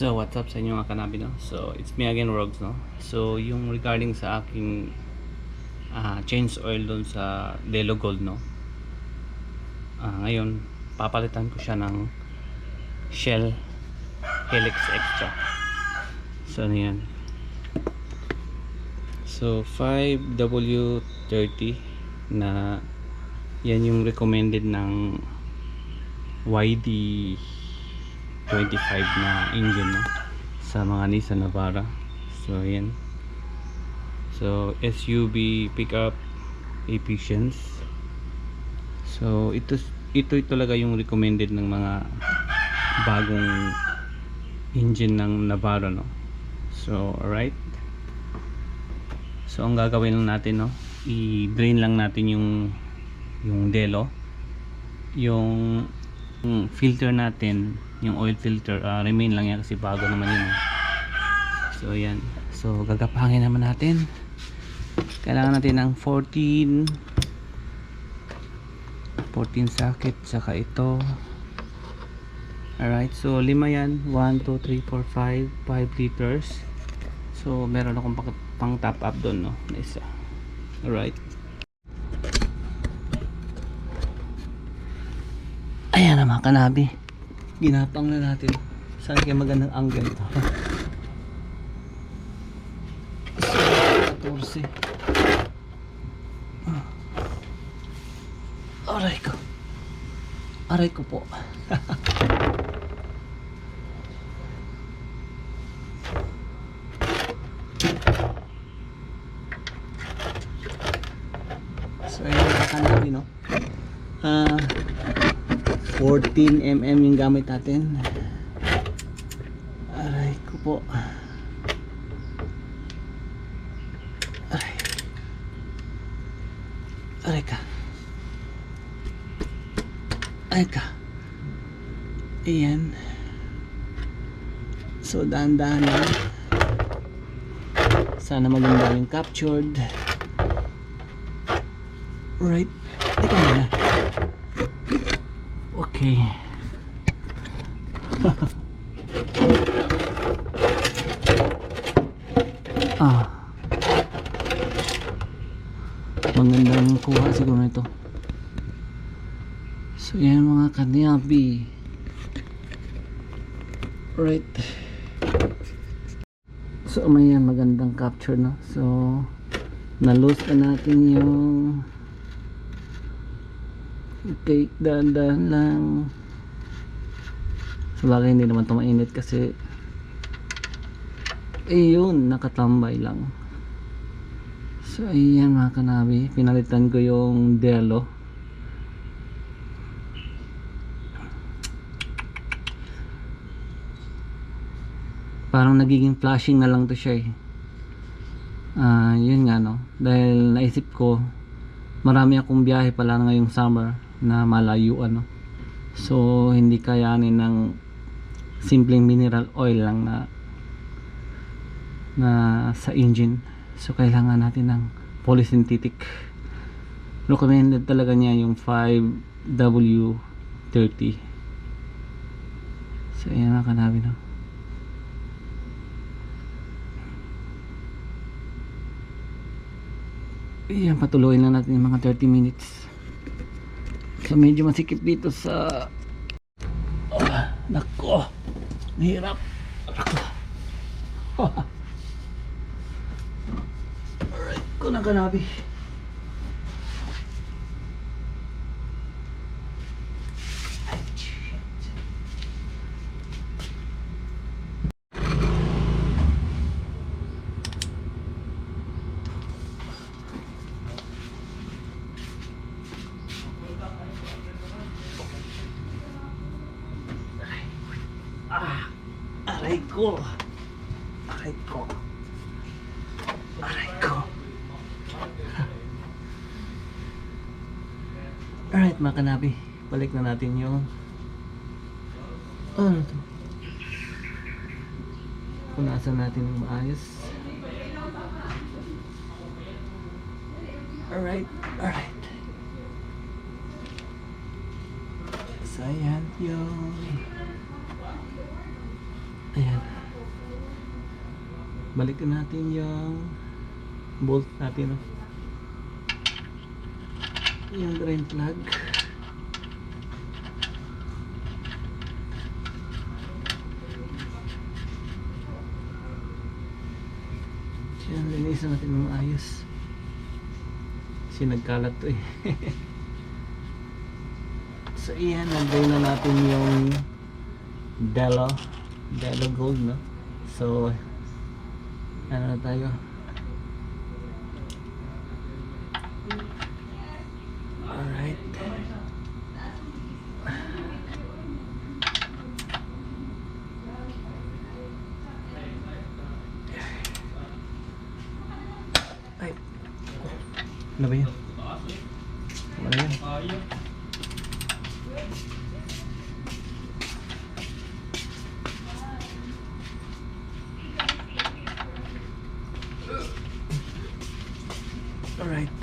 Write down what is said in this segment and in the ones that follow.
So what's up sa inyo mga kanabi, no? So it's me again, Rogs, no? So yung regarding sa aking change oil doon sa Delo Gold, no? Ngayon papalitan ko siya ng Shell Helix Extra. So ano yan? So 5W30 na yan yung recommended ng YD 25 na engine, no? Sa mga Nissan Navara. So yan. So SUV pickup efficiency. So ito talaga yung recommended ng mga bagong engine ng Navara, no? So alright. So ang gagawin lang natin, no, i-drain lang natin yung Delo, yung filter natin, yung oil filter, remain lang yan kasi bago naman yun, eh. So yan. So gagapangin naman natin. Kailangan natin ng 14 socket, saka ito. Alright, so 5 yan. 1, 2, 3, 4, 5 liters. So meron akong pang top up doon, no, na isa. Alright, ayan na mga kanabi, ginapang na natin. Saan kaya magandang angle ito? 14. Aray ko po. So ayun mga kanabi, no, 14mm yung gamit natin. Aray ko po. Aray ka. Aray ka. Ayan. So dahan-dahan lang. Sana maganda yung captured. Right. Teka muna. Okay. Magandang kuha siguro ito. So yan mga kanabi. Right. So may magandang capture, no. So na-lose na natin yung, okay, dahan-dahan lang. So bagay hindi naman ito mainit kasi ayun, nakatambay lang. So ayan mga kanabi, pinalitan ko yung Delo. Parang nagiging flashing na lang to siya, eh. Yun nga, no, dahil naisip ko marami akong biyahe pala ngayong summer na malayuan, no. So hindi kayanin ng simpleng mineral oil lang na sa engine. So kailangan natin ng polysynthetic. Recommended talaga niya yung 5W30. So ayan mga kanabi, no. Ayan, patuloyin lang natin yung mga 30 minutes. So medyo masikip dito sa nako, mahirap. Alright, kunang kanabi. Aray ko. Aray ko. Aray ko. Alright mga kanabi, balik na natin yung ano to, punasan natin yung maayos. Alright. So ayan yung Ayan. Balikan natin yung bolt natin. Oh. Yung drain plug. Yan, linisan natin ng ayos. Kasi nagkalat to eh. So iyan, nag-drain na natin yung Delo Gold, no? So ano na tayo? Alright. Ay. Ano ba yan? Ano yan? Alright.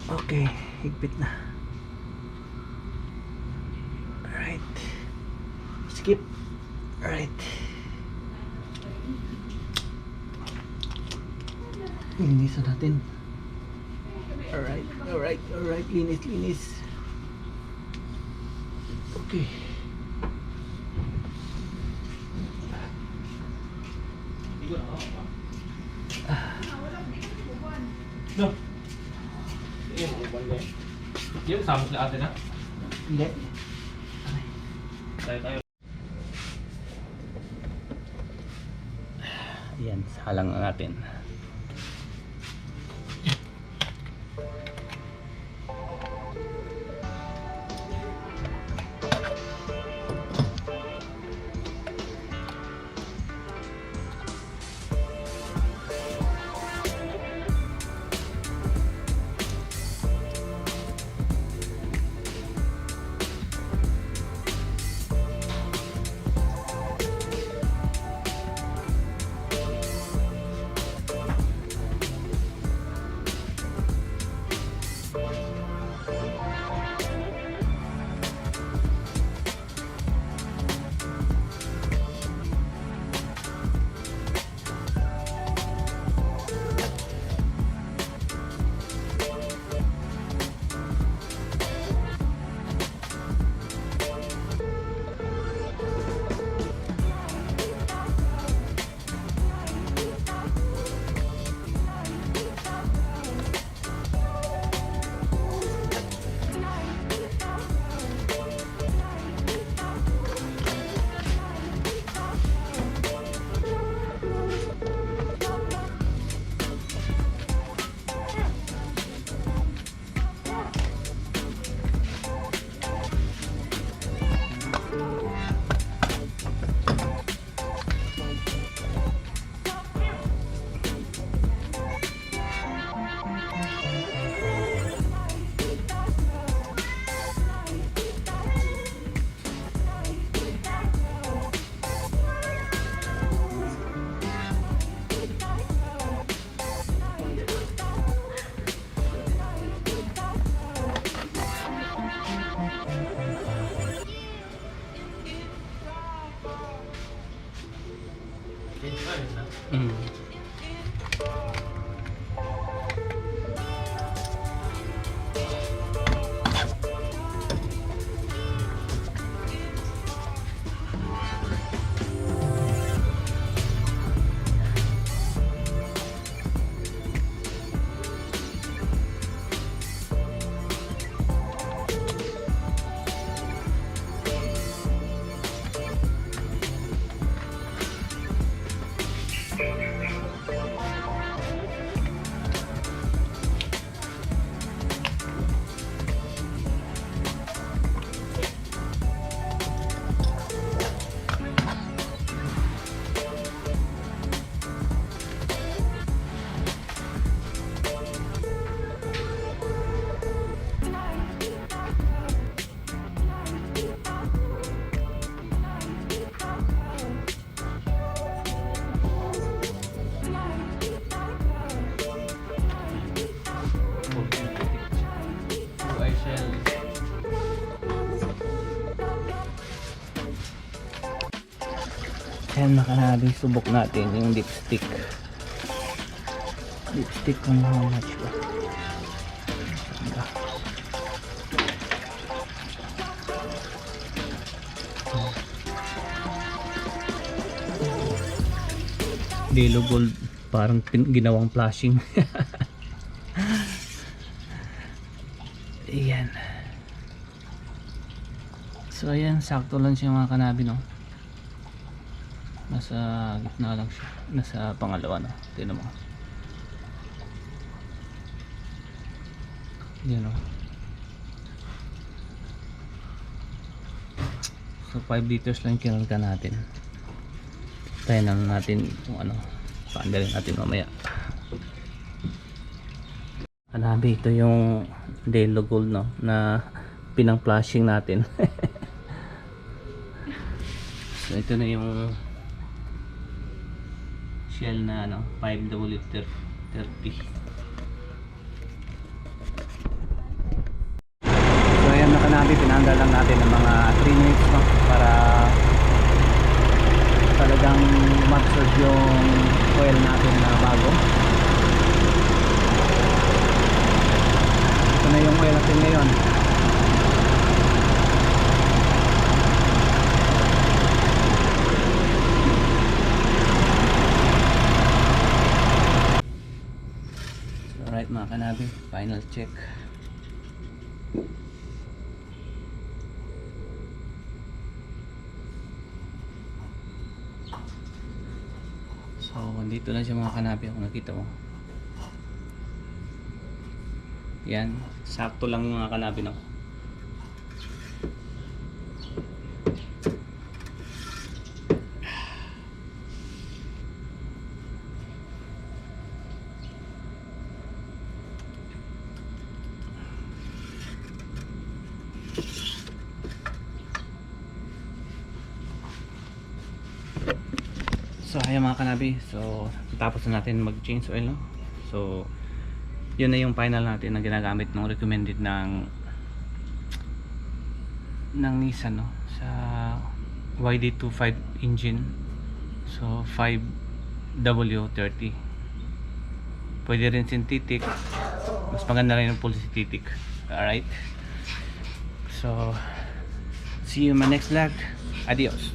Okay, higpit na. Alright. Skip. Alright. Linisan natin. Alright. Linis. Okay. No. Yung sama sila ate na? Hindi. Tayo. Ayan, salang na natin. Mm. Ayan mga kanabi, subok natin yung dipstick. Dipstick kung how much ba. Saan ba? Delo Gold, parang ginawang flashing. Ayan. So ayan, sakto lang siya mga kanabi, no. Nasa gitna lang siya, nasa pangalawa, no. Tingnan mo. Yan, no. So 5 liters lang kinalka natin. Tayo na natin kung ano, paandalin natin mamaya. Kanabi, ito yung Delo Gold, no, na pinang flashing natin. So ito na yung shell na ano, 5W30. So ayan na kanabi, pinanggal lang natin ng mga 3 minutes, no, para talagang ma-absorb yung oil natin na bago. Ito na yung oil natin ngayon. Alright mga kanabi, final check. So dito lang siya mga kanabi, kung nakita mo. Yan, sakto lang yung mga kanabi, no. So ayan mga kanabi, so tapos na natin mag change oil, no? So yun na yung final natin na ginagamit ng recommended ng Nissan, no? Sa YD25 engine. So 5W30. Pwede rin synthetic, mas maganda rin yung full synthetic. Alright, so see you in my next vlog. Adios.